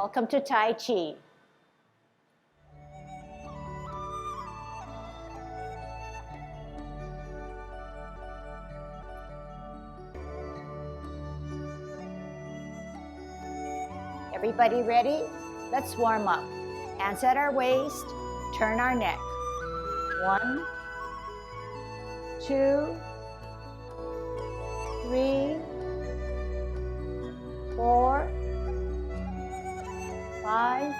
Welcome to Tai Chi. Everybody ready? Let's warm up. Hands at our waist, turn our neck. 1, 2, 3, 4, 5,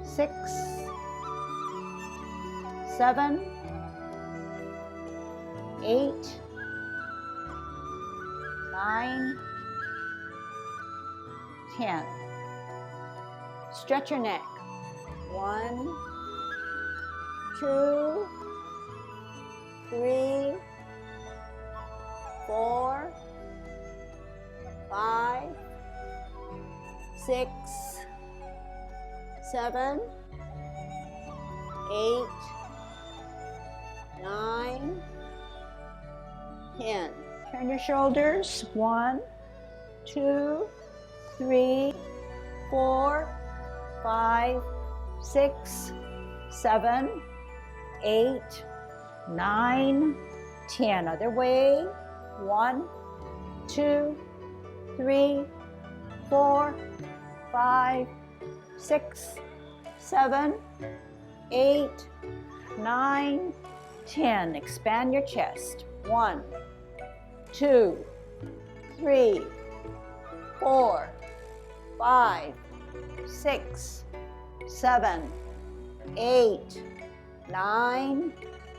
6, 7, 8, 9, 10. Stretch your neck. 1, 2, 3, 4, 5, 6, 7, 8, 9, 10. Turn your shoulders. 1, 2, 3, 4, 5, 6, 7, 8, 9, 10. Other way. 1, 2, 3, 4, 5, 6, 7, 8, 9, 10. Expand your chest. 1, 2, 3, 4, 5, 6, 7, 8, 9,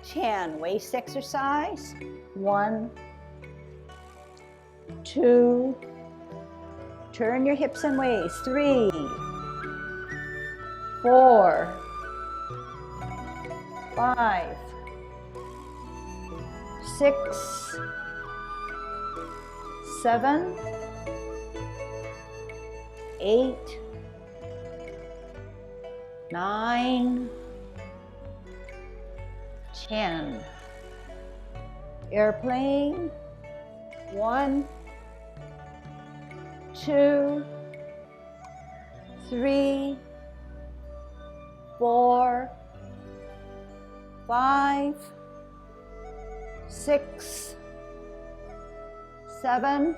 10. Waist exercise. 1, 2, turn your hips and waist. 3, 4, 5, 6, 7, 8, 9, 10. Airplane. 1, 2, 3, 4, 5, 6, 7,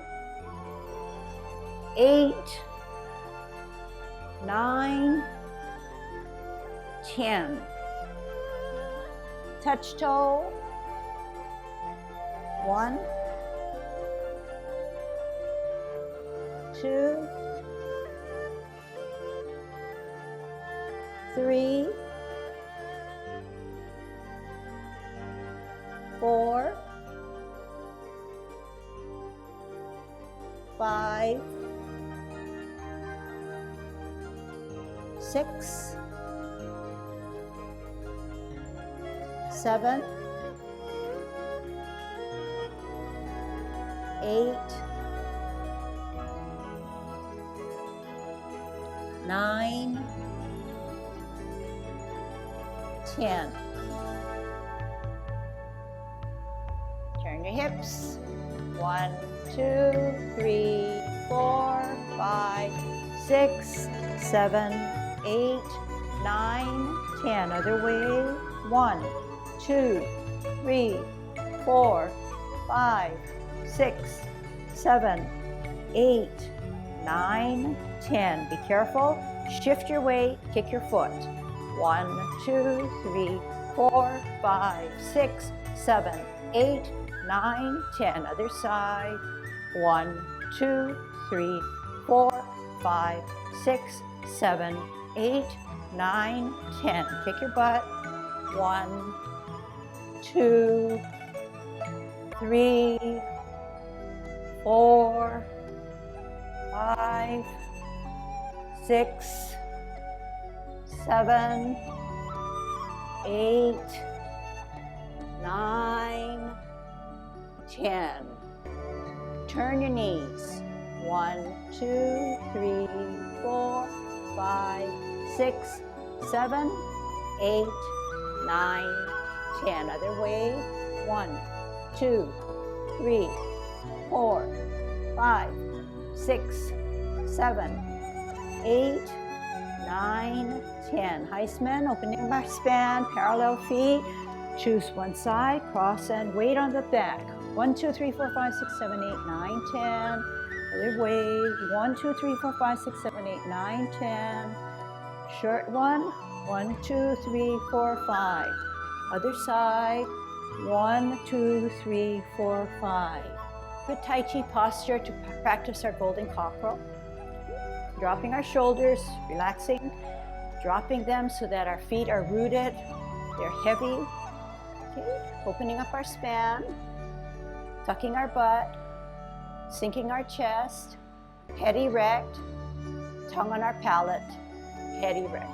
8, 9, 10. Touch toe. 1, 2, 3, 4, 5, 6, 7, 8, 9, 10. Turn your hips. 1, 2, 3, 4, 5, 6, 7, 8, 9, 10. Other way. 1, 2, 3, 4, 5, 6, 7, 8, 9, 10. Be careful. Shift your weight. Kick your foot. 1, 2, 3, 4, 5, 6, 7, 8, 9, 10. Other side. 1, 2, 3, 4, 5, 6, 7, 8, 9, 10. Kick your butt. 1, 2, 3, 4, 5, 6, 7, 8, 9, 10. Turn your knees. 1, 2, 3, 4, 5, 6, 7, 8, 9, 10. Other way. 1, 2, 3, 4, 5, 6, 7, 8, 9, 10. Heisman, opening our span, parallel feet. Choose one side, cross and weight on the back. 1, 2, 3, 4, 5, 6, 7, 8, 9, 10. Other way. 1, 2, 3, 4, 5, 6, 7, 8, 9, 10. Short one. 1, 2, 3, 4, 5. Other side. 1, 2, 3, 4, 5. Good Tai Chi posture to practice our golden cockerel. Dropping our shoulders, relaxing, dropping them so that our feet are rooted. They're heavy. Okay. Opening up our span, tucking our butt, sinking our chest, head erect, tongue on our palate, head erect.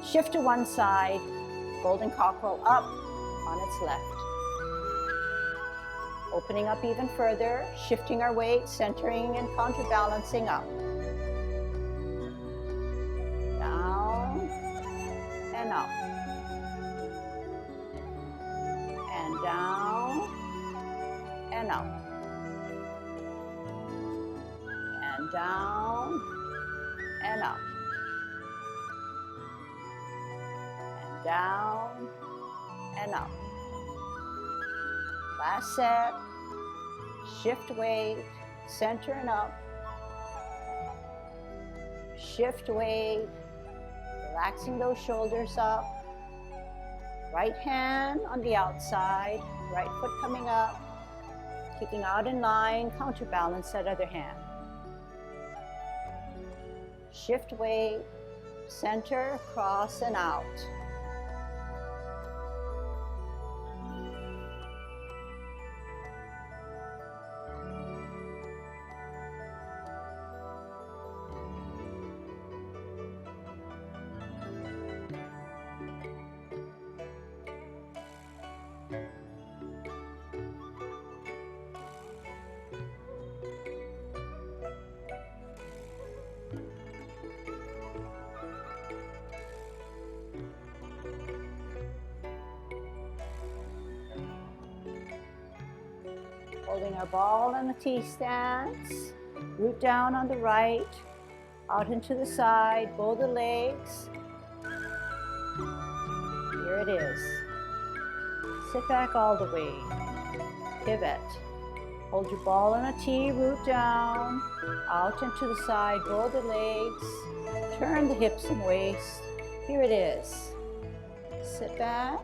Shift to one side, golden cockerel up on its left. Opening up even further, shifting our weight, centering and counterbalancing up. Down and up. And down and up. And down and up. And down and up. Last set. Shift weight, center and up. Shift weight, relaxing those shoulders up. Right hand on the outside, right foot coming up, kicking out in line, counterbalance that other hand. Shift weight, center, cross and out. Holding our ball in the T stance, root down on the right, out into the side, bow the legs. Here it is. Sit back all the way, pivot. Hold your ball in a T, root down, out into the side, bow the legs, turn the hips and waist. Here it is. Sit back,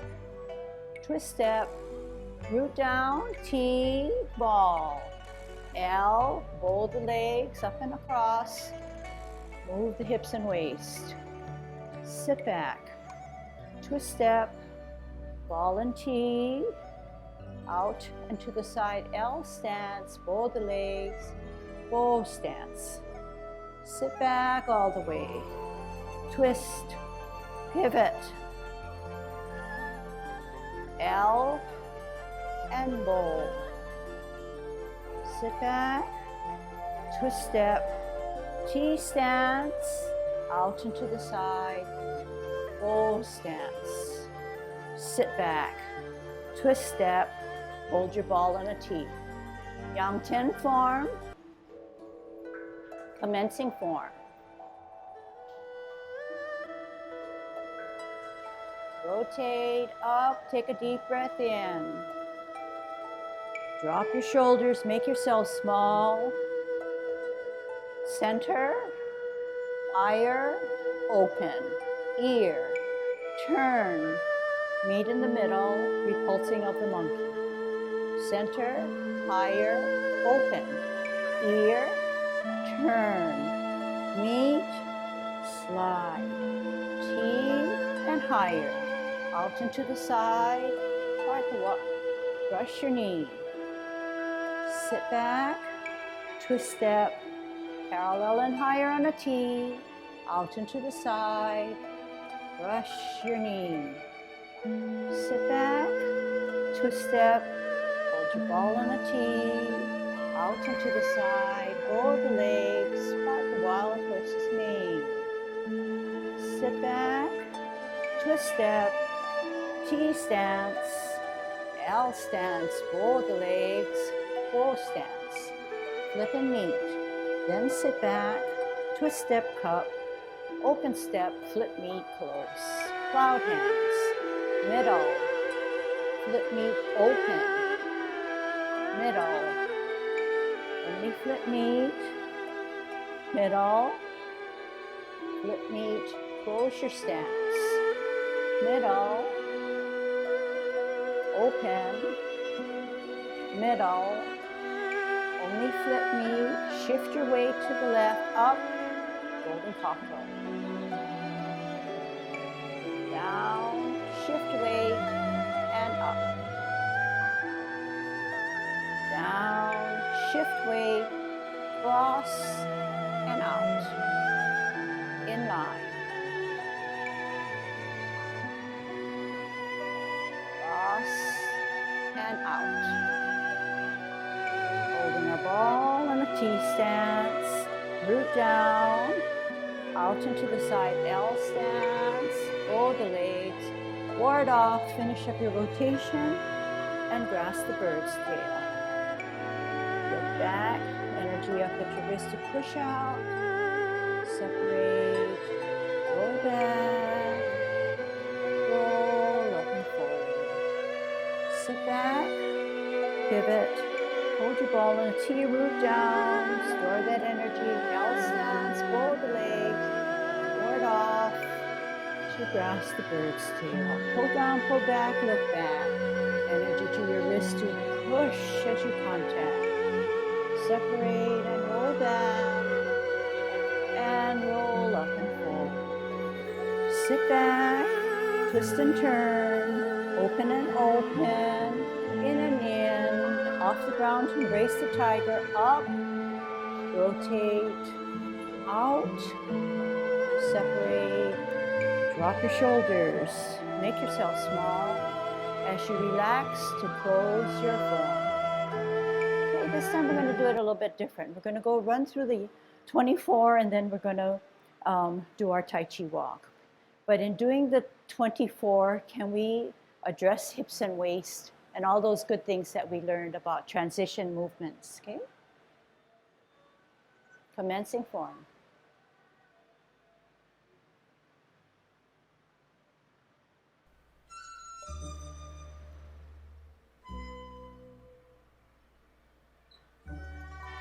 twist step, root down, T, ball. L, bow the legs up and across. Move the hips and waist. Sit back, twist step, ball and T, out and to the side, L stance, bow the legs, bow stance. Sit back all the way, twist, pivot, L, and bow. Sit back, twist step, T stance, out and to the side, bow stance. Sit back, twist step, hold your ball in a T. Yang Ten form, commencing form. Rotate up, take a deep breath in. Drop your shoulders, make yourself small. Center, higher, open, ear, turn, meet in the middle, repulsing of the monkey. Center, higher, open, ear, turn, meet, slide, T and higher, out into the side, part the walk, brush your knee. Sit back, twist step, parallel and higher on a T, out into the side, brush your knee. Sit back, twist step, hold your ball on a T, out into the side, bow the legs, part the wild horse's mane. Sit back, twist step, T stance, L stance, bow the legs, bow stance, flip and meet. Then sit back, twist step cup, open step, flip meet, close. Cloud hands, middle, flip meet, open, middle, only flip meet, middle, flip meet, close your stance, middle, open, middle, only flip meet, shift your weight to the left, up, golden cocktail. Down, shift weight, and up. Down, shift weight, cross, and out. In line. Cross, and out. Holding our ball in a T stance, root down, out into the side L stance, roll the legs, ward off, finish up your rotation, and grasp the bird's tail. Look back, energy up at your wrist to push out, separate, roll back, roll up and forward. Sit back, pivot, hold your ball in a T, root down, store that energy, L stance, roll the legs, ward off, to grasp the bird's tail. Pull down, pull back, look back. Energy to your wrist to push as you contact. Separate and roll back, and roll up and forward. Sit back, twist and turn, open and open, in and in, off the ground to embrace the tiger, up, rotate, out, separate, drop your shoulders, make yourself small as you relax to close your form. Okay, this time we're going to do it a little bit different. We're going to go run through the 24 and then we're going to do our Tai Chi walk. But in doing the 24, can we address hips and waist and all those good things that we learned about transition movements, okay? Commencing form.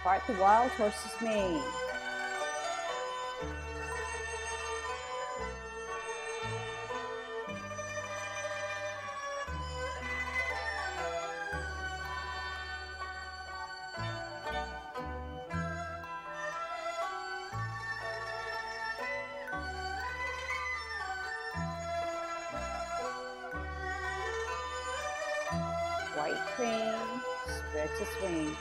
Part the wild horse's mane. White crane spreads its wings.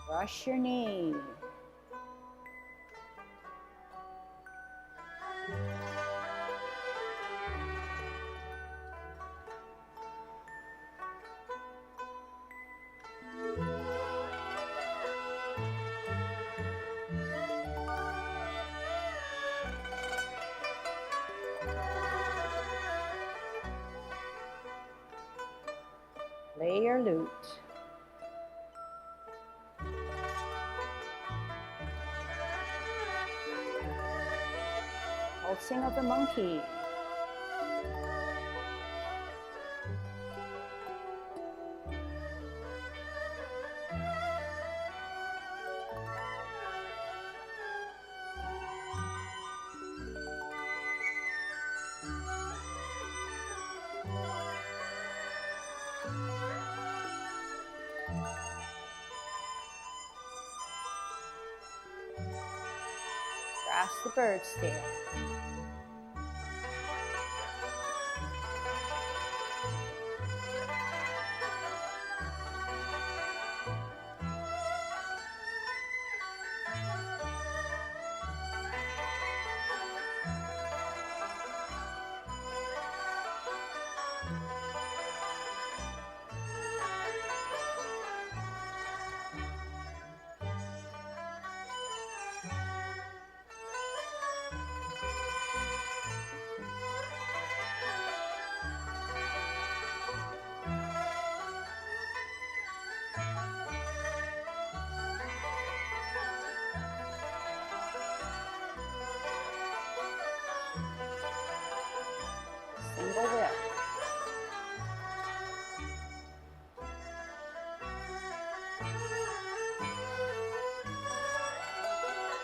Brush your knee. Play your lute. Waltzing of the monkey. Grasp the bird's tail.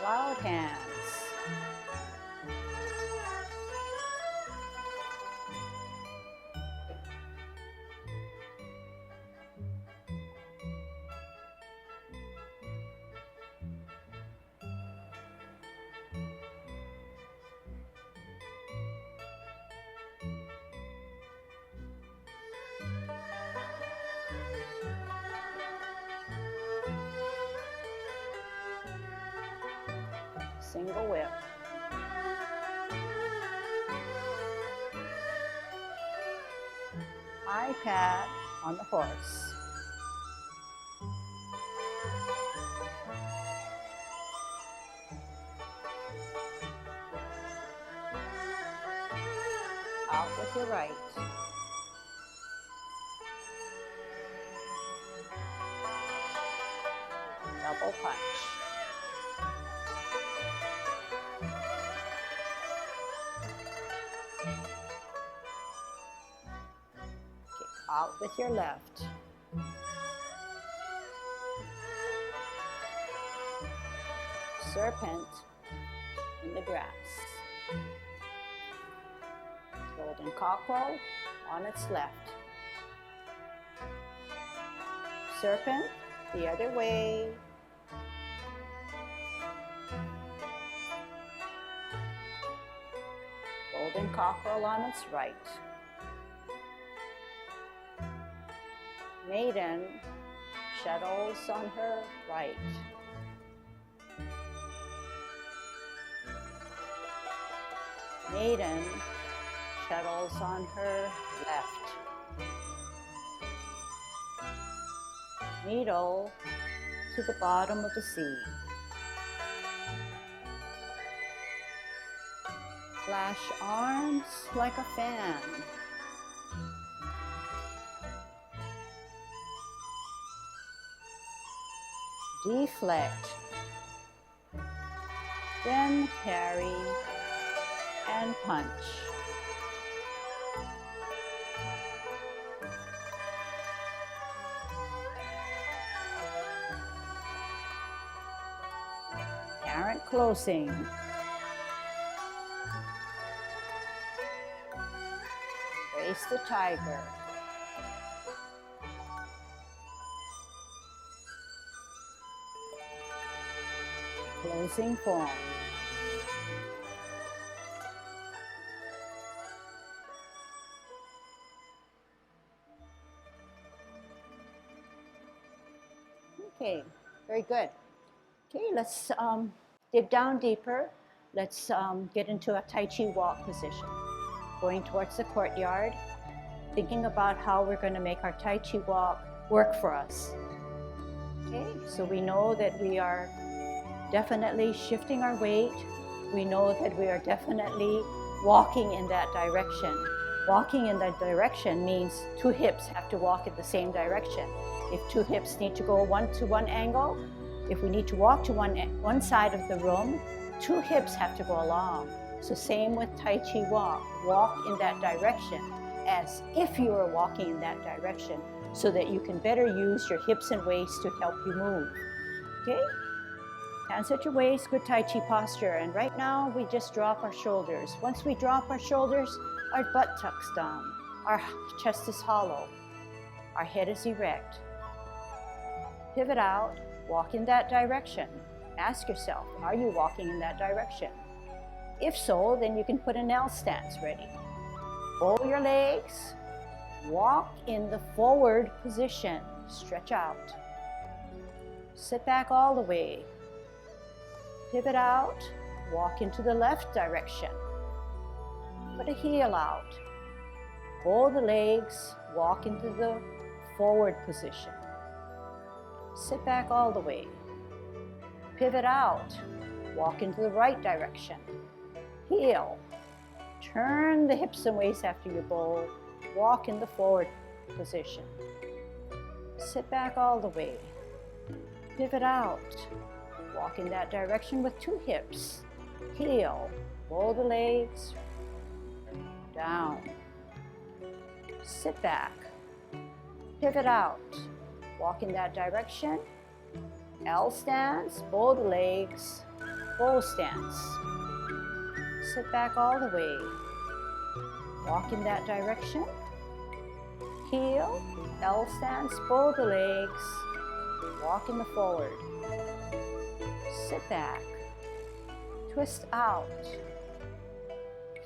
Cloud hands. Single whip. High pad on the horse. Out with your right. Double punch. Out with your left. Serpent in the grass. Golden cockerel on its left. Serpent the other way. Golden cockerel on its right. Maiden shuttles on her right. Maiden shuttles on her left. Needle to the bottom of the sea. Flash arms like a fan. Deflect, then parry and punch. Parent closing. Face the tiger. Closing form. Okay, very good. Okay, let's dig down deeper. Let's get into a Tai Chi walk position. Going towards the courtyard, thinking about how we're going to make our Tai Chi walk work for us. Okay, so we know that we are definitely shifting our weight. We know that we are definitely walking in that direction. Walking in that direction means two hips have to walk in the same direction. If two hips need to go one to one angle, if we need to walk to one side of the room, two hips have to go along. So same with Tai Chi walk. Walk in that direction as if you were walking in that direction so that you can better use your hips and waist to help you move. Okay? Hands at your waist, good Tai Chi posture. And right now, we just drop our shoulders. Once we drop our shoulders, our butt tucks down. Our chest is hollow. Our head is erect. Pivot out, walk in that direction. Ask yourself, are you walking in that direction? If so, then you can put an L stance ready. Roll your legs, walk in the forward position, stretch out. Sit back all the way. Pivot out, walk into the left direction. Put a heel out. Roll the legs, walk into the forward position. Sit back all the way. Pivot out, walk into the right direction. Heel. Turn the hips and waist after you bowl. Walk in the forward position. Sit back all the way. Pivot out. Walk in that direction with two hips. Heel. Roll the legs. Down. Sit back. Pivot out. Walk in that direction. L stance. Roll the legs. bow stance. Sit back all the way. Walk in that direction. Heel, L stance, bow the legs. Walk in the forward. Sit back. Twist out.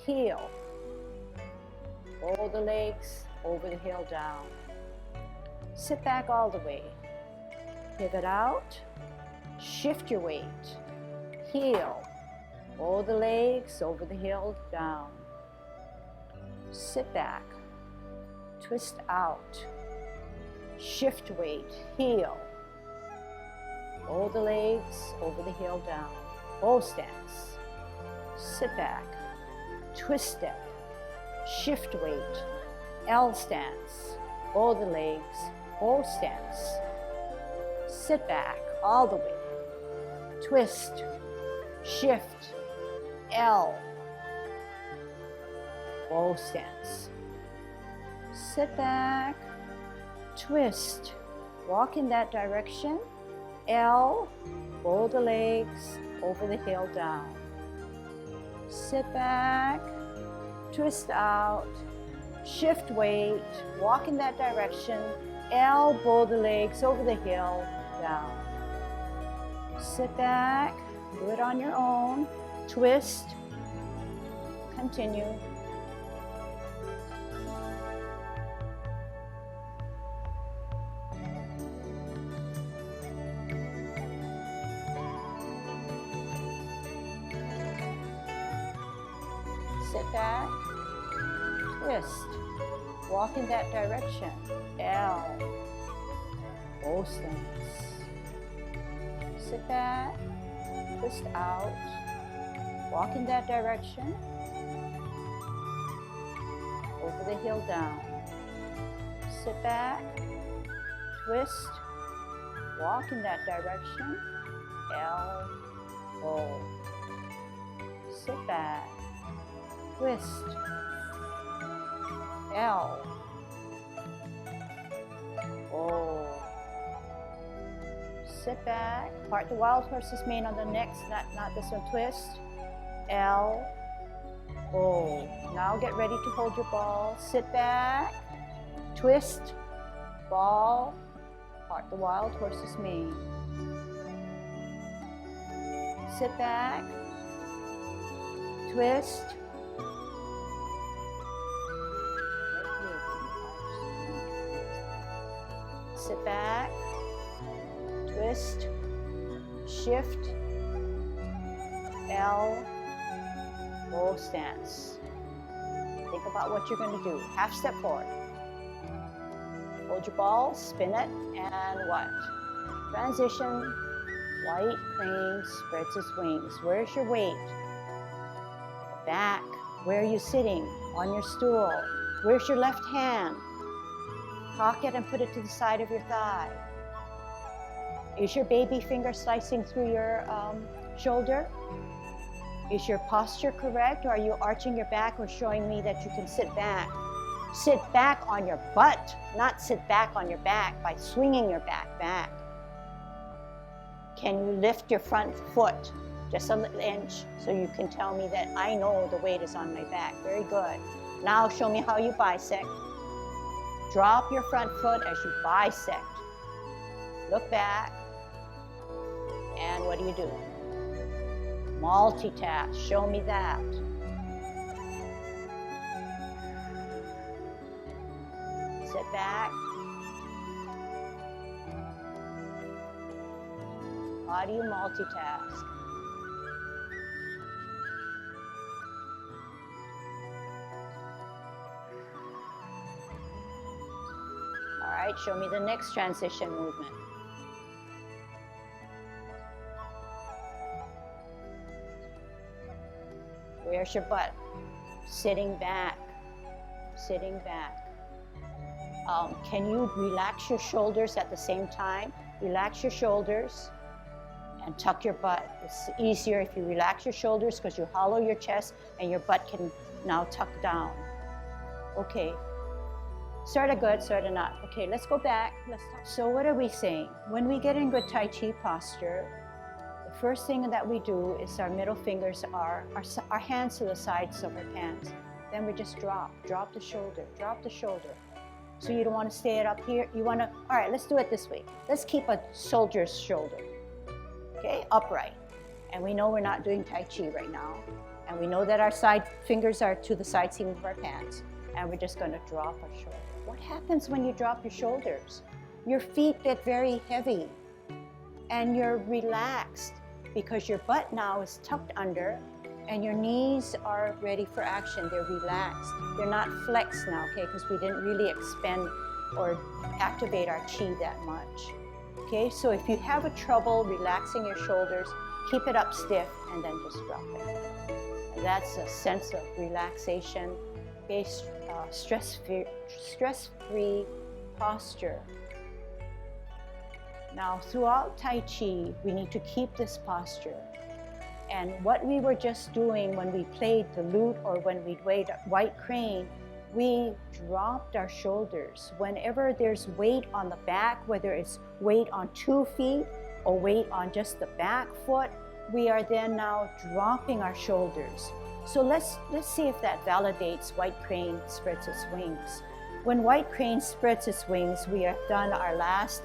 Heel. Roll the legs over the heel down. Sit back all the way. Pivot out. Shift your weight. Heel. Roll the legs over the heel down. Sit back. Twist out. Shift weight. Heel. Roll the legs over the heel down. Bow stance. Sit back. Twist step. Shift weight. L stance. Roll the legs. Bow stance. Sit back all the way. Twist. Shift. L. Bow stance. Sit back. Twist. Walk in that direction. L. Roll the legs over the heel down. Sit back. Twist out. Shift weight. Walk in that direction. L. Roll the legs over the heel down. Sit back. Do it on your own. Twist. Continue. Sit back, twist, walk in that direction, L, bow stance. Sit back, twist out, walk in that direction, over the heel down. Sit back, twist, walk in that direction, L, bow. Sit back. Twist, L, O. Sit back, part the wild horse's mane on the next, not this one, twist, L, O. Now get ready to hold your ball, sit back, twist, ball, part the wild horse's mane. Sit back, twist, sit back, twist, shift, L, bow stance. Think about what you're going to do. Half step forward. Hold your ball, spin it, and what? Transition, white crane spreads his wings. Where's your weight? Back. Where are you sitting? On your stool. Where's your left hand? Cock it and put it to the side of your thigh. Is your baby finger slicing through your shoulder? Is your posture correct? Or are you arching your back or showing me that you can sit back? Sit back on your butt, not sit back on your back by swinging your back. Can you lift your front foot just a little inch so you can tell me that I know the weight is on my back? Very good. Now show me how you bisect. Drop your front foot as you bisect. Look back. And what do you do? Multitask. Show me that. Sit back. How do you multitask? All right, show me the next transition movement. Where's your butt? Sitting back, sitting back. Can you relax your shoulders at the same time? Relax your shoulders and tuck your butt. It's easier if you relax your shoulders because you hollow your chest and your butt can now tuck down. Okay. Sort of good, sort of not. Okay, let's go back. So what are we saying? When we get in good Tai Chi posture, The first thing that we do is our middle fingers are our hands to the sides of our pants. Then we just drop the shoulder, drop the shoulder. So you don't want to stay it up here. You want to, all right, let's do it this way. Let's keep a soldier's shoulder, okay, upright. And we know we're not doing Tai Chi right now. And we know that our side fingers are to the side seam of our pants. And we're just going to drop our shoulder. What happens when you drop your shoulders? Your feet get very heavy and you're relaxed because your butt now is tucked under and your knees are ready for action. They're relaxed. They're not flexed now, okay, because we didn't really expend or activate our chi that much. Okay, so if you have a trouble relaxing your shoulders, keep it up stiff and then just drop it. And that's a sense of relaxation, okay, stress-free posture. Now, throughout Tai Chi, we need to keep this posture. And what we were just doing when we played the lute or when we played white crane, we dropped our shoulders. Whenever there's weight on the back, whether it's weight on 2 feet or weight on just the back foot, we are then now dropping our shoulders. So let's see if that validates white crane spreads its wings. When white crane spreads its wings, we have done our last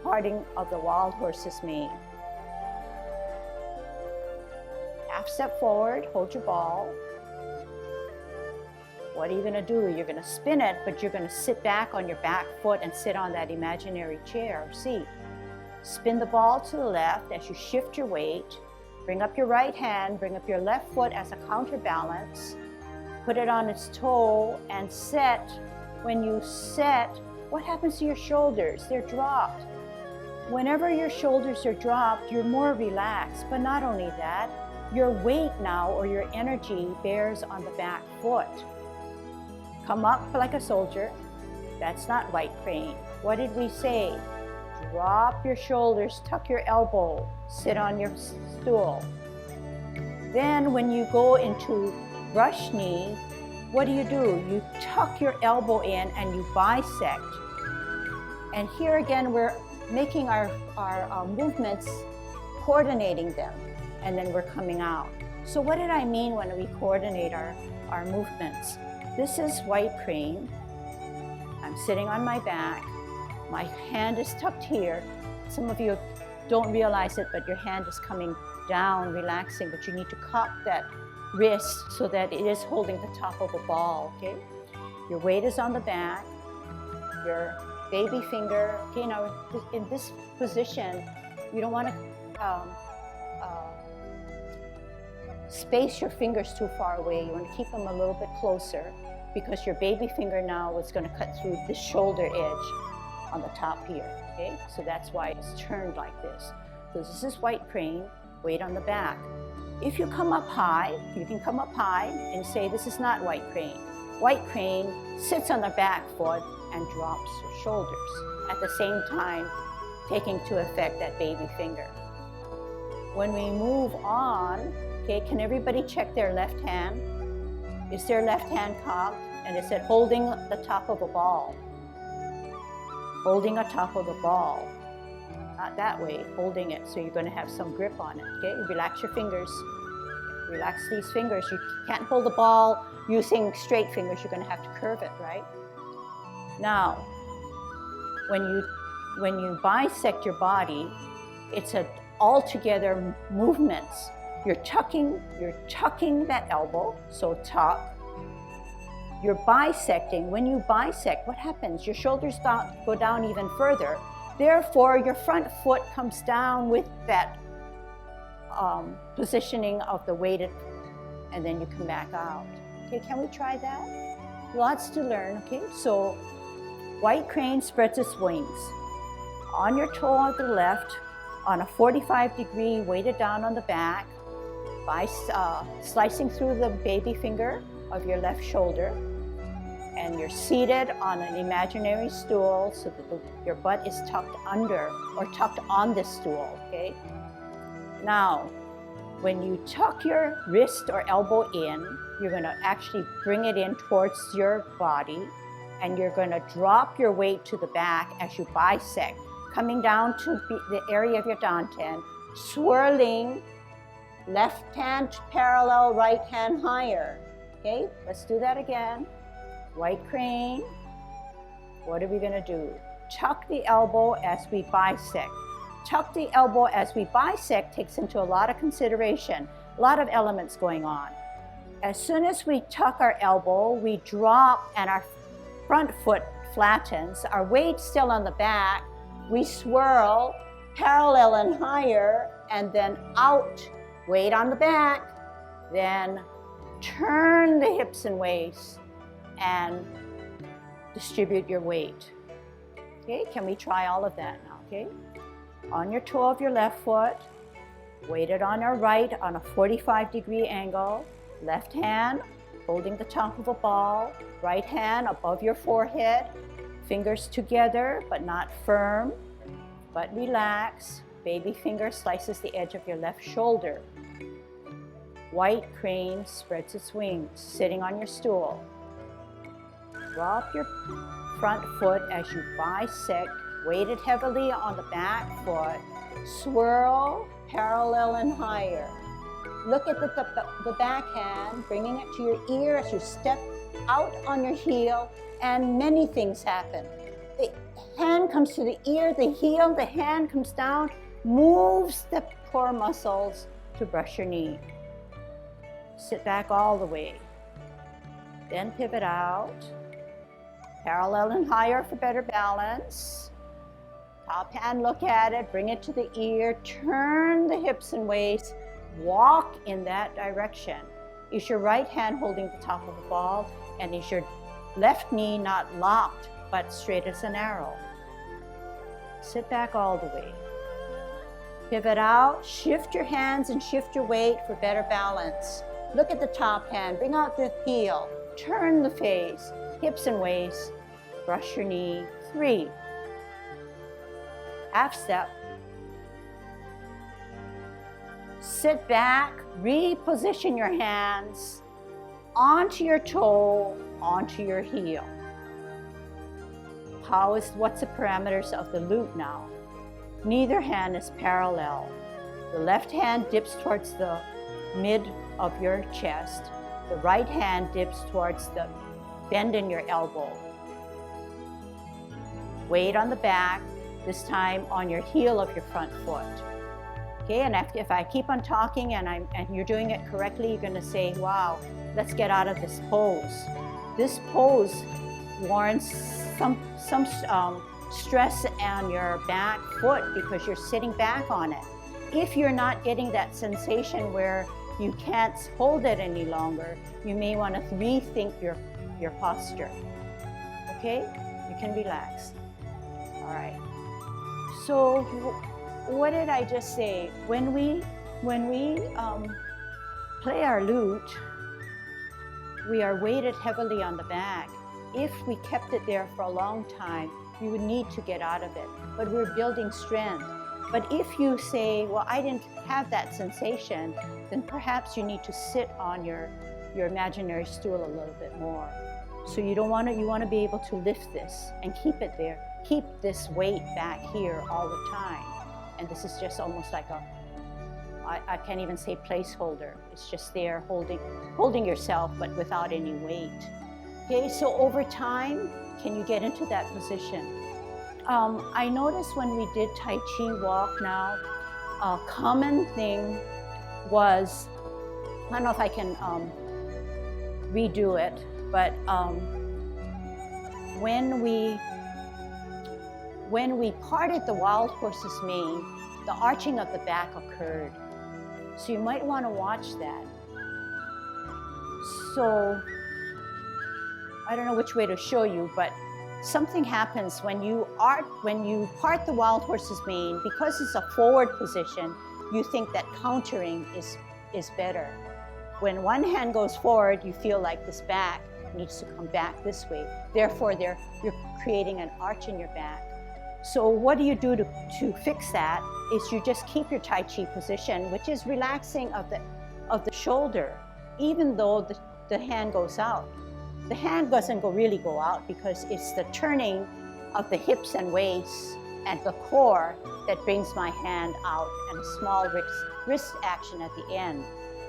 parting of the wild horse's mane. Half step forward, hold your ball. What are you going to do? You're going to spin it, but you're going to sit back on your back foot and sit on that imaginary chair or seat. Spin the ball to the left as you shift your weight. Bring up your right hand, bring up your left foot as a counterbalance. Put it on its toe and set. When you set, what happens to your shoulders? They're dropped. Whenever your shoulders are dropped, you're more relaxed. But not only that, your weight now or your energy bears on the back foot. Come up like a soldier. That's not white crane. What did we say? Drop your shoulders, tuck your elbow, sit on your stool. Then when you go into brush knee, what do? You tuck your elbow in and you bisect. And here again, we're making our movements, coordinating them, and then we're coming out. So what did I mean when we coordinate our movements? This is white crane. I'm sitting on my back. My hand is tucked here. Some of you don't realize it, but your hand is coming down, relaxing, but you need to cock that wrist so that it is holding the top of a ball, okay? Your weight is on the back, your baby finger, okay, now in this position, you don't want to space your fingers too far away. You want to keep them a little bit closer because your baby finger now is going to cut through the shoulder edge on the top here, okay? So that's why it's turned like this. So this is white crane, weight on the back. If you come up high, you can come up high and say this is not white crane. White crane sits on the back foot and drops your shoulders. At the same time, taking to effect that baby finger. When we move on, okay, can everybody check their left hand? Is their left hand cocked? And is it holding the top of a ball? Holding a top of the ball. Not that way, holding it, so you're going to have some grip on it, okay? Relax your fingers. Relax these fingers. You can't hold the ball using straight fingers. You're going to have to curve it, right? Now, when you bisect your body, it's an altogether movements. You're tucking that elbow, so tuck. You're bisecting. When you bisect, what happens? Your shoulders go down even further. Therefore, your front foot comes down with that positioning of the weighted, and then you come back out. Okay, can we try that? Lots to learn, okay? So, white crane spreads its wings. On your toe on the left, on a 45-degree, weighted down on the back, by slicing through the baby finger of your left shoulder, and you're seated on an imaginary stool so that your butt is tucked under or tucked on this stool, okay? Now, when you tuck your wrist or elbow in, you're going to actually bring it in towards your body, and you're going to drop your weight to the back as you bisect, coming down to the area of your dantian, swirling, left hand parallel, right hand higher. Okay, let's do that again. White crane. What are we gonna do? Tuck the elbow as we bisect. Tuck the elbow as we bisect takes into a lot of consideration, a lot of elements going on. As soon as we tuck our elbow, we drop and our front foot flattens, our weight still on the back, we swirl, parallel and higher, and then out, weight on the back, then turn the hips and waist and distribute your weight. Okay, can we try all of that now, okay? On your toe of your left foot, weighted on our right on a 45-degree angle, left hand holding the top of a ball, right hand above your forehead, fingers together but not firm, but relax. Baby finger slices the edge of your left shoulder. White crane spreads its wings, sitting on your stool. Drop your front foot as you bisect, weighted heavily on the back foot, swirl, parallel and higher. Look at the back hand, bringing it to your ear as you step out on your heel, and many things happen. The hand comes to the ear, the heel, the hand comes down, moves the core muscles to brush your knee. Sit back all the way. Then pivot out. Parallel and higher for better balance. Top hand, look at it, bring it to the ear, turn the hips and waist, walk in that direction. Is your right hand holding the top of the ball, and is your left knee not locked but straight as an arrow? Sit back all the way. Pivot out, shift your hands and shift your weight for better balance. Look at the top hand, bring out the heel, turn the face, hips and waist, brush your knee. 3. Half step. Sit back, reposition your hands onto your toe, onto your heel. What's the parameters of the loop now? Neither hand is parallel. The left hand dips towards the mid of your chest. The right hand dips towards the bend in your elbow. Weight on the back, this time on your heel of your front foot. Okay, and if I keep on talking and you're doing it correctly, you're going to say, wow, let's get out of this pose. This pose warrants some stress on your back foot because you're sitting back on it. If you're not getting that sensation where you can't hold it any longer, you may want to rethink your posture. Okay, you can relax. All right. So what did I just say? When we play our lute, we are weighted heavily on the back. If we kept it there for a long time, you would need to get out of it. But we're building strength. But if you say, well, I didn't have that sensation, then perhaps you need to sit on your imaginary stool a little bit more. So you want to be able to lift this and keep it there. Keep this weight back here all the time. And this is just almost like I can't even say placeholder. It's just there holding yourself, but without any weight. Okay, so over time, can you get into that position? I noticed when we did Tai Chi walk now, a common thing was, I don't know if I can redo it, but when we parted the wild horse's mane, the arching of the back occurred. So you might want to watch that. So I don't know which way to show you, but something happens when you part the wild horse's mane. Because it's a forward position, you think that countering is better. When one hand goes forward, you feel like this back needs to come back this way. Therefore, you're creating an arch in your back. So what do you do to fix that? Is you just keep your Tai Chi position, which is relaxing of the shoulder, even though the hand goes out. The hand doesn't really go out because it's the turning of the hips and waist and the core that brings my hand out, and a small wrist action at the end.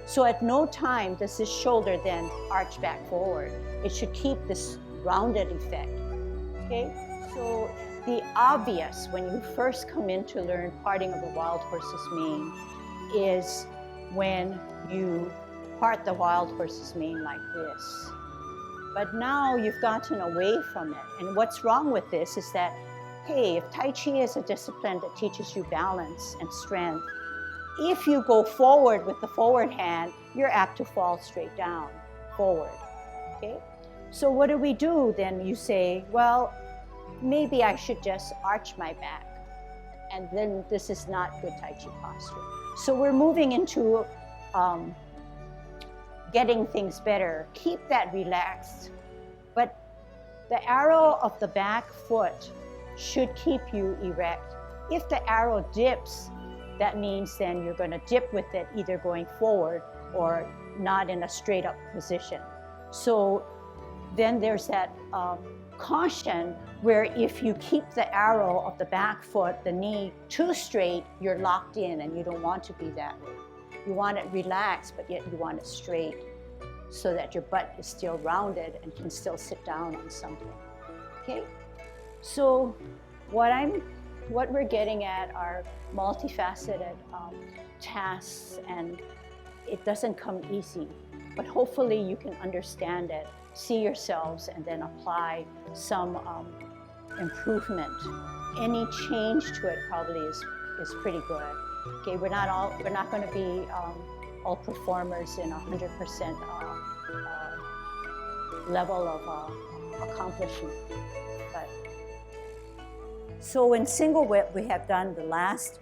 So at no time does this shoulder then arch back forward. It should keep this rounded effect, okay? So the obvious when you first come in to learn parting of the wild horse's mane is when you part the wild horse's mane like this. But now you've gotten away from it. And what's wrong with this is that, hey, if Tai Chi is a discipline that teaches you balance and strength, if you go forward with the forward hand, you're apt to fall straight down, forward, okay? So what do we do then? You say, well, maybe I should just arch my back. And then this is not good Tai Chi posture. So we're moving into getting things better. Keep that relaxed. But the arrow of the back foot should keep you erect. If the arrow dips, that means then you're going to dip with it, either going forward or not in a straight up position. So then there's that caution where if you keep the arrow of the back foot, the knee too straight, you're locked in, and you don't want to be that way. You want it relaxed, but yet you want it straight so that your butt is still rounded and can still sit down on something, okay? So what we're getting at are multifaceted tasks, and it doesn't come easy, but hopefully you can understand it, see yourselves, and then apply some improvement. Any change to it probably is pretty good. Okay, we're not going to be all performers in 100% level of accomplishment. But so in single whip, we have done the last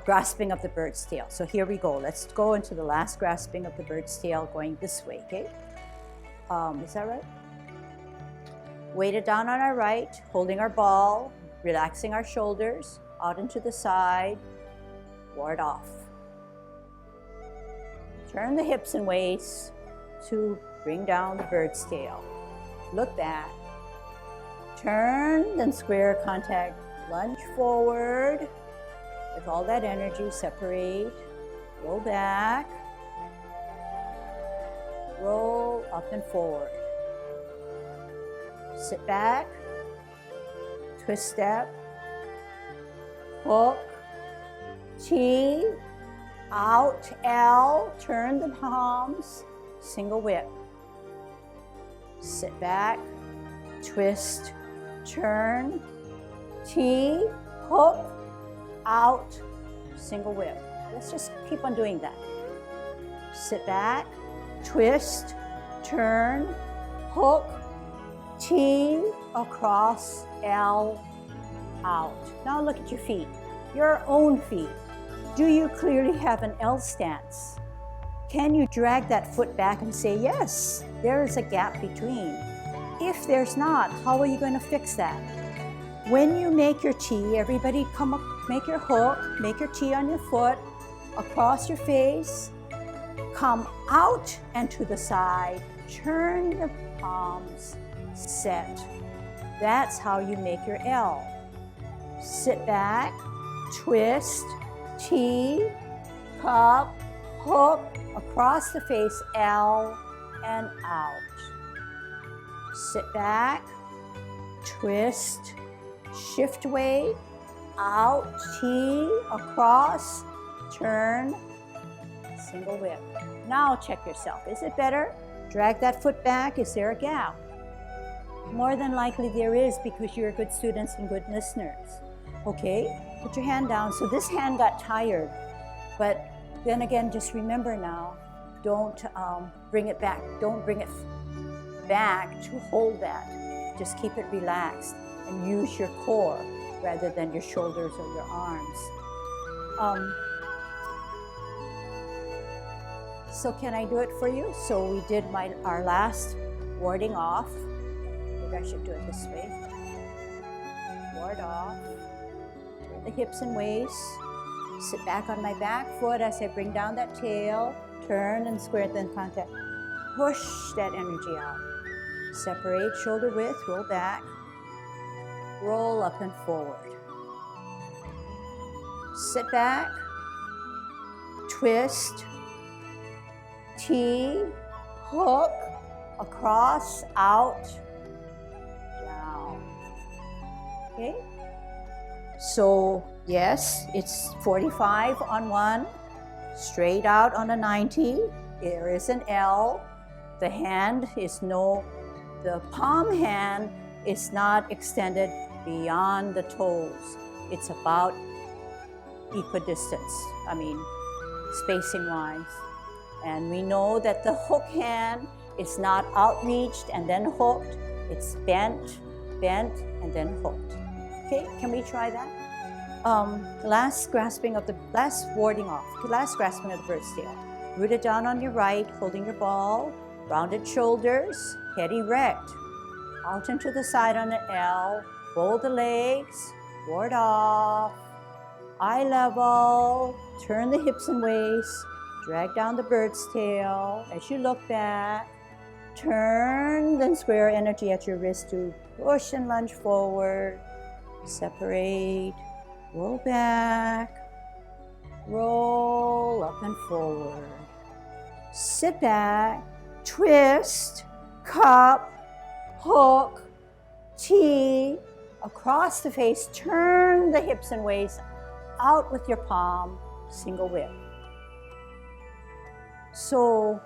grasping of the bird's tail. So here we go. Let's go into the last grasping of the bird's tail, going this way. Okay, is that right? Weighted down on our right, holding our ball, relaxing our shoulders, out into the side, ward off. Turn the hips and waist to bring down the bird's tail. Look back. Turn, then square contact. Lunge forward with all that energy. Separate. Roll back. Roll up and forward. Sit back. Twist step. Hook. T. Out. L. Turn the palms. Single whip. Sit back. Twist. Turn. T. Hook. Out. Single whip. Let's just keep on doing that. Sit back. Twist. Turn. Hook. T. Across. L. Out. Now look at your feet. Your own feet. Do you clearly have an L stance? Can you drag that foot back and say, yes, there is a gap between? If there's not, how are you going to fix that? When you make your T, everybody come up, make your hook, make your T on your foot, across your face, come out and to the side, turn the palms, set. That's how you make your L. Sit back, twist, T, cup, hook, across the face, L, and out. Sit back, twist, shift weight, out, T, across, turn, single whip. Now check yourself. Is it better? Drag that foot back. Is there a gap? More than likely there is, because you're good students and good listeners. Okay, put your hand down. So this hand got tired, but then again, just remember now, don't bring it back. Don't bring it back to hold that. Just keep it relaxed and use your core rather than your shoulders or your arms. So can I do it for you? So we did our last warding off. Maybe I should do it this way. Ward off. Turn the hips and waist. Sit back on my back foot as I bring down that tail. Turn and square, then contact. Push that energy out. Separate shoulder width, roll back. roll up and forward. Sit back, twist, T, hook, across, out, down. Okay? So, yes, it's 45 on one, straight out on a 90. There is an L. The hand is the palm hand is not extended beyond the toes. It's about equidistance, spacing wise. And we know that the hook hand is not outreached and then hooked. It's bent, and then hooked. Okay, can we try that? Last grasping of the bird's tail. Root it down on your right, holding your ball, rounded shoulders, head erect. Out and to the side on the L, roll the legs, ward off, eye level, turn the hips and waist, drag down the bird's tail. As you look back, turn, then square energy at your wrist to push and lunge forward, separate, roll back, roll up and forward. Sit back, twist, cup, hook, T, across the face, turn the hips and waist out with your palm, single whip. So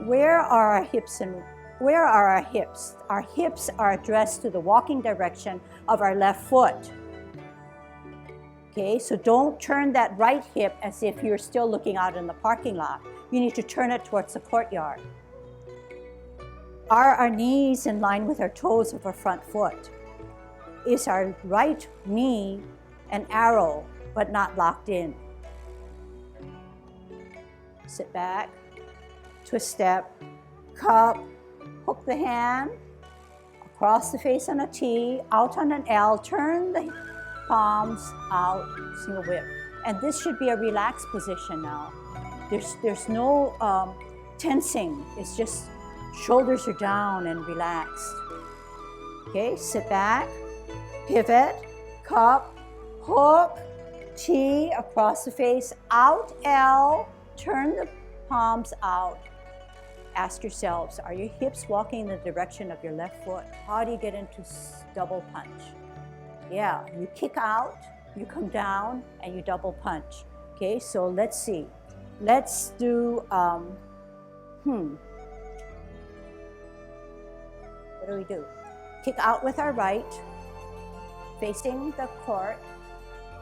where are our hips? Our hips are addressed to the walking direction of our left foot. Okay, so don't turn that right hip as if you're still looking out in the parking lot. You need to turn it towards the courtyard. Are our knees in line with our toes of our front foot? Is our right knee an arrow but not locked in? Sit back, twist step, cup, hook the hand, across the face on a T, out on an L, turn the palms out, single whip. And this should be a relaxed position now. There's no tensing, it's just shoulders are down and relaxed. Okay, sit back, pivot, cup, hook, T, across the face, out, L, turn the palms out. Ask yourselves, are your hips walking in the direction of your left foot? How do you get into double punch? Yeah, you kick out, you come down, and you double punch. Okay, so let's see. Let's do, what do we do? Kick out with our right, facing the court,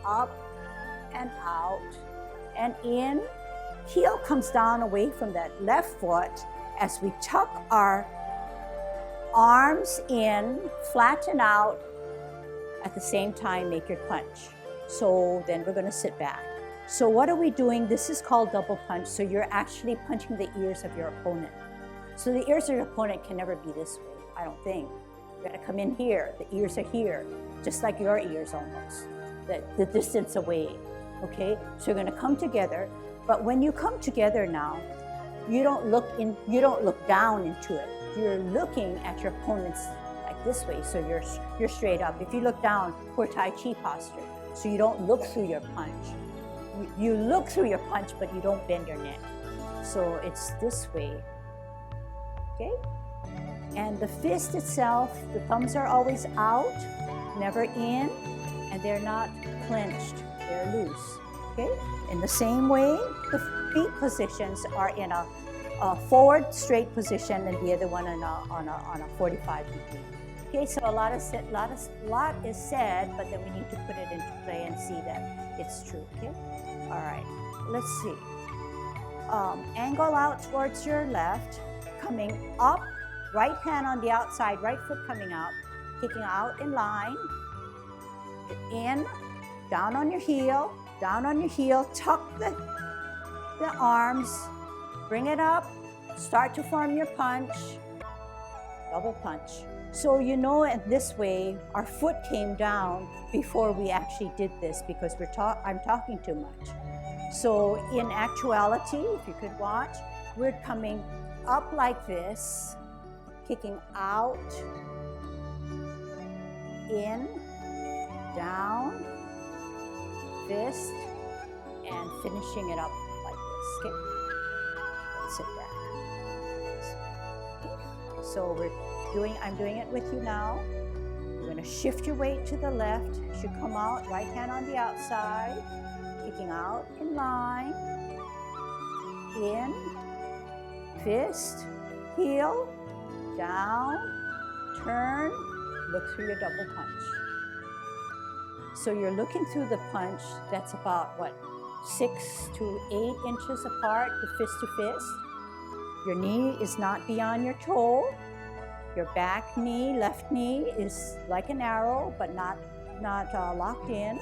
up and out, and in. Heel comes down away from that left foot as we tuck our arms in, flatten out, at the same time make your punch. So then we're gonna sit back. So what are we doing? This is called double punch. So you're actually punching the ears of your opponent. So the ears of your opponent can never be this way, I don't think. You're gonna come in here, the ears are here, just like your ears almost, the distance away, okay? So you're gonna come together, but when you come together now, you don't look down into it. You're looking at your opponent's like this way, so you're straight up. If you look down, poor Tai Chi posture. So you don't look through your punch. You look through your punch, but you don't bend your neck. So it's this way, okay? And the fist itself, the thumbs are always out, never in, and they're not clenched, they're loose, okay? In the same way, the feet positions are in a forward straight position and the other one on a 45 degree. Okay, so a lot is said, but then we need to put it into play and see that it's true, okay? All right, let's see. Angle out towards your left, coming up, right hand on the outside, right foot coming up, kicking out in line, in, down on your heel, tuck the arms, bring it up, start to form your punch, double punch. So you know, in this way, our foot came down before we actually did this because I'm talking too much. So in actuality, if you could watch, we're coming up like this, kicking out, in, down, fist, and finishing it up like this. Okay, let's sit back. So I'm doing it with you now. You're going to shift your weight to the left. You should come out, right hand on the outside, kicking out in line, in, fist, heel, down, turn, look through your double punch. So you're looking through the punch that's about, what, 6 to 8 inches apart, the fist to fist. Your knee is not beyond your toe. Your back knee, left knee, is like an arrow, but not locked in.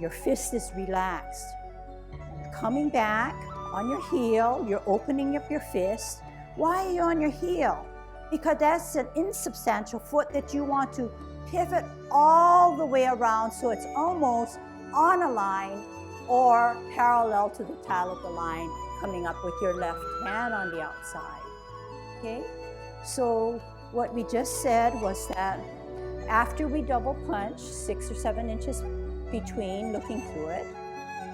Your fist is relaxed. Coming back on your heel, you're opening up your fist. Why are you on your heel? Because that's an insubstantial foot that you want to pivot all the way around so it's almost on a line or parallel to the tail of the line, coming up with your left hand on the outside. Okay? So what we just said was that after we double punch, 6 or 7 inches between, looking through it,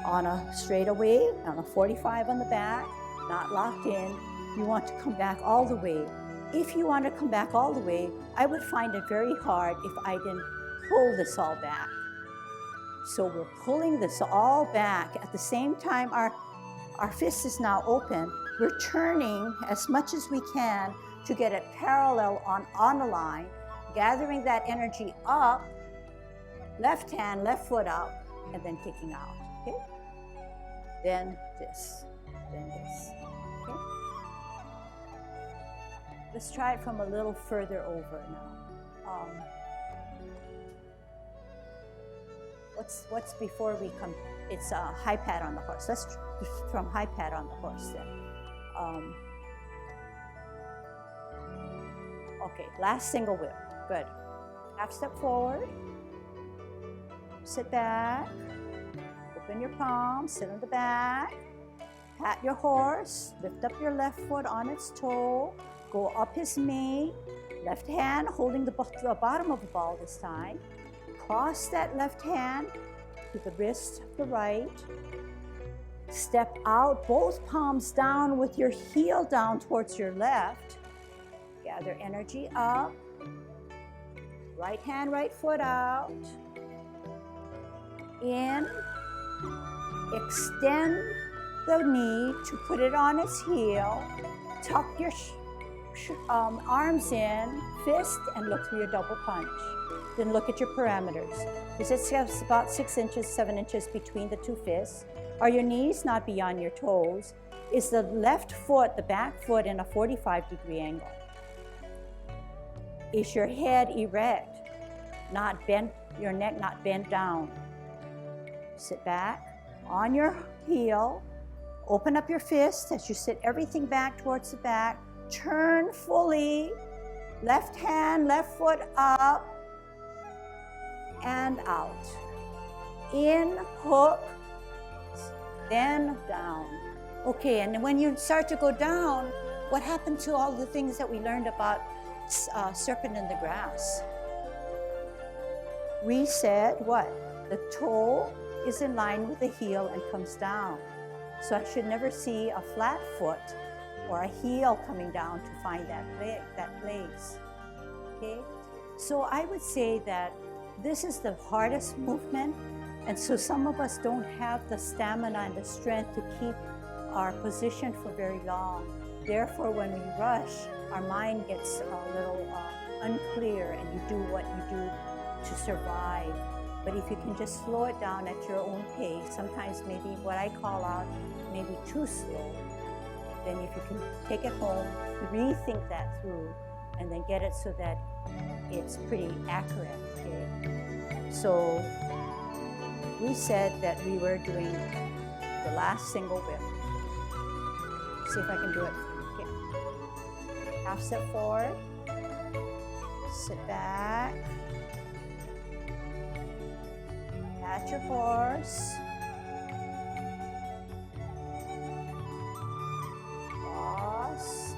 on a straightaway, on a 45 on the back, not locked in, you want to come back all the way. If you want to come back all the way, I would find it very hard if I didn't pull this all back. So we're pulling this all back. At the same time, our fist is now open. We're turning as much as we can to get it parallel on the line, gathering that energy up, left hand, left foot up, and then kicking out, okay? Then this, okay? Let's try it from a little further over now. What's before we come? It's a high pad on the horse. Let's from high pad on the horse then. Okay, last single whip. Good. Half step forward. Sit back. Open your palms. Sit on the back. Pat your horse. Lift up your left foot on its toe. Go up his mane. Left hand holding the bottom of the ball this time. Cross that left hand to the wrist of the right. Step out, both palms down with your heel down towards your left. Gather energy up. Right hand, right foot out. In. Extend the knee to put it on its heel. Tuck your arms in, fist, and look through your double punch. Then look at your parameters. Is it about 6 inches, 7 inches between the two fists? Are your knees not beyond your toes? Is the left foot, the back foot, in a 45-degree angle? Is your head erect, not bent, your neck not bent down? Sit back, on your heel, open up your fist as you sit everything back towards the back, turn fully, left hand, left foot up, and out. In, hook, then down. Okay, and when you start to go down, what happened to all the things that we learned about serpent in the grass? We said what? The toe is in line with the heel and comes down. So I should never see a flat foot or a heel coming down to find that place. Okay? So I would say that this is the hardest movement, and so some of us don't have the stamina and the strength to keep our position for very long. Therefore, when we rush, our mind gets a little unclear, and you do what you do to survive. But if you can just slow it down at your own pace, sometimes maybe what I call out, maybe too slow, then if you can take it home, rethink that through, and then get it so that it's pretty accurate, okay? So we said that we were doing the last single whip. See if I can do it. Okay. Half step forward, sit back, pat your horse, cross,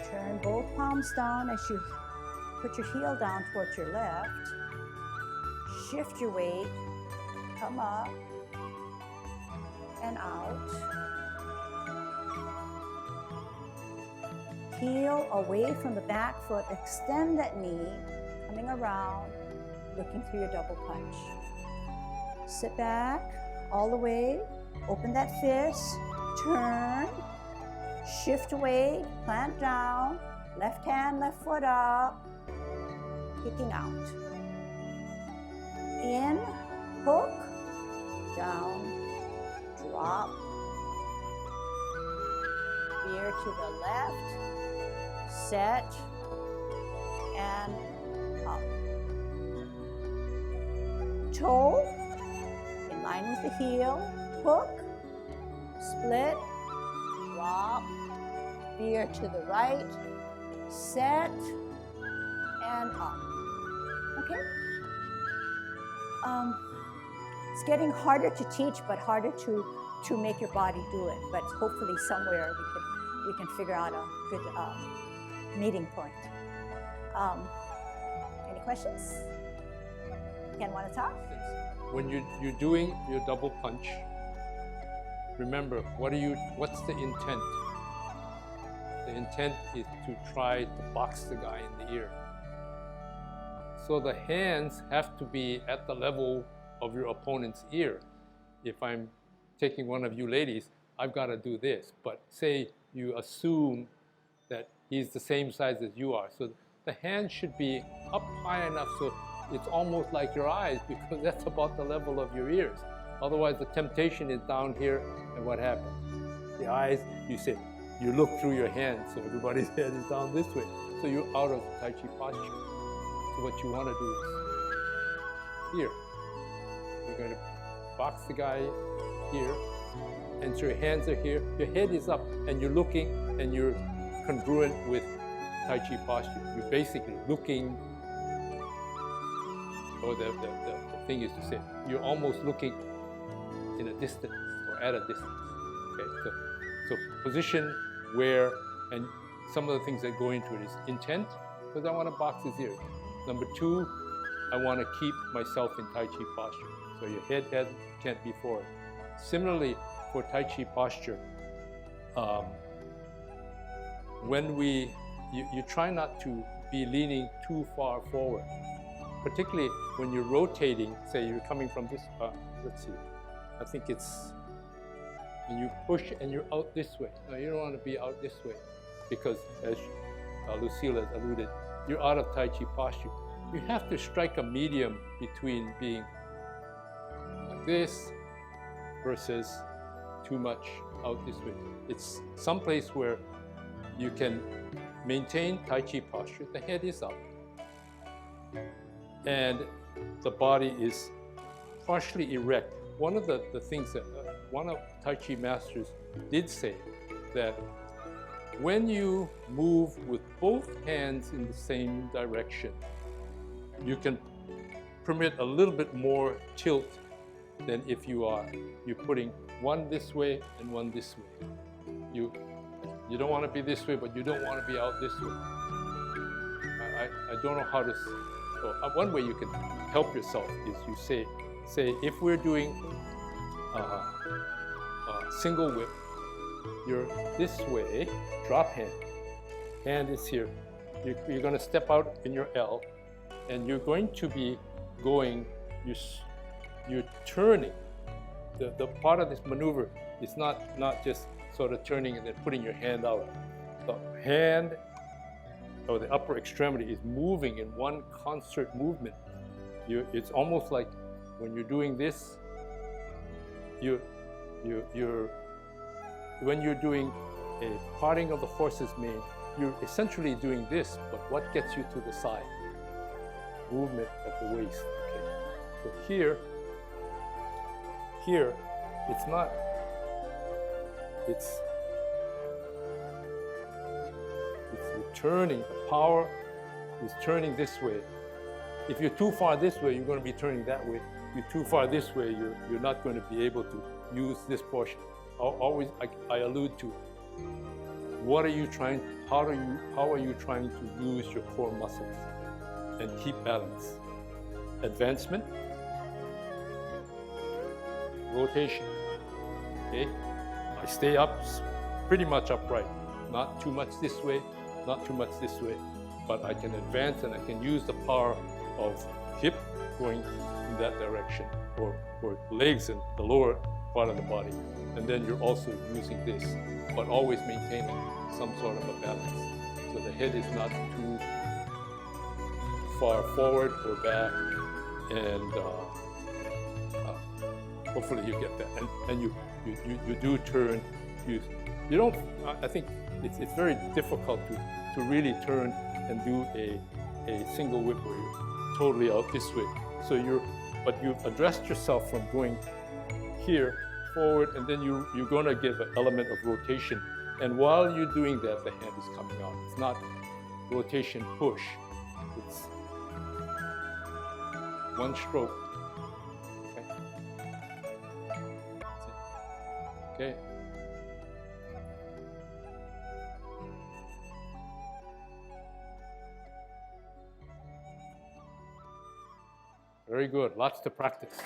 turn both palms down as you put your heel down towards your left. Shift your weight, come up and out. Heel away from the back foot, extend that knee, coming around, looking through your double punch. Sit back all the way, open that fist, turn, shift weight, plant down, left hand, left foot up, kicking out. In, hook, down, drop, veer to the left, set, and up. Toe, in line with the heel, hook, split, drop, veer to the right, set, and up. Okay? It's getting harder to teach, but harder to make your body do it. But hopefully somewhere we can figure out a good meeting point. Any questions? Ken, want to talk? When you're doing your double punch, remember, what's the intent? The intent is to try to box the guy in the ear. So the hands have to be at the level of your opponent's ear. If I'm taking one of you ladies, I've got to do this. But say you assume that he's the same size as you are. So the hand should be up high enough so it's almost like your eyes, because that's about the level of your ears. Otherwise, the temptation is down here, and what happens? The eyes, you look through your hands, so everybody's head is down this way. So you're out of Tai Chi posture. So what you want to do is here. You're going to box the guy here, and so your hands are here, your head is up, and you're looking, and you're congruent with Tai Chi posture. You're basically looking, or the thing is to say, you're almost looking in a distance, or at a distance. Okay, so position, where, and some of the things that go into it is intent, because I want to box his ears. Number two, I want to keep myself in Tai Chi posture. So your head can't be forward. Similarly, for Tai Chi posture, when you try not to be leaning too far forward, particularly when you're rotating. Say you're coming from this, let's see, I think it's, and you push and you're out this way. No, you don't want to be out this way, because as Lucille has alluded, you're out of Tai Chi posture. You have to strike a medium between being like this versus too much out this way. It's someplace where you can maintain Tai Chi posture. The head is up, and the body is partially erect. One of the things that one of Tai Chi masters did say, that when you move with both hands in the same direction, you can permit a little bit more tilt than if you're putting one this way and one this way. You don't want to be this way, but you don't want to be out this way. I don't know how to. So one way you can help yourself is you say if we're doing single whip, you're this way, drop hand is here. You're going to step out in your L, and you're going to be going, you're turning. The part of this maneuver is not just sort of turning and then putting your hand out. The hand, or the upper extremity, is moving in one concert movement. It's almost like when you're doing this, when you're doing a parting of the horse's mane, you're essentially doing this, but what gets you to the side? Movement of the waist. Okay. So here, it's not. It's turning. The power is turning this way. If you're too far this way, you're going to be turning that way. If you're too far this way, you're not going to be able to use this portion. Always, I allude to, what are you trying? How are you trying to use your core muscles? and keep balance. Advancement, rotation. Okay, I stay up, pretty much upright. Not too much this way, not too much this way, but I can advance and I can use the power of hip going in that direction, or legs in the lower part of the body. And then you're also using this, but always maintaining some sort of a balance. So the head is not too far forward or back, and hopefully you get that. And you do turn. You don't. I think it's very difficult to really turn and do a single whip where you're totally out this way. So but you've addressed yourself from going here forward, and then you're going to give an element of rotation. And while you're doing that, the hand is coming out. It's not rotation push. It's one stroke. Okay. Okay. Very good. Lots to practice.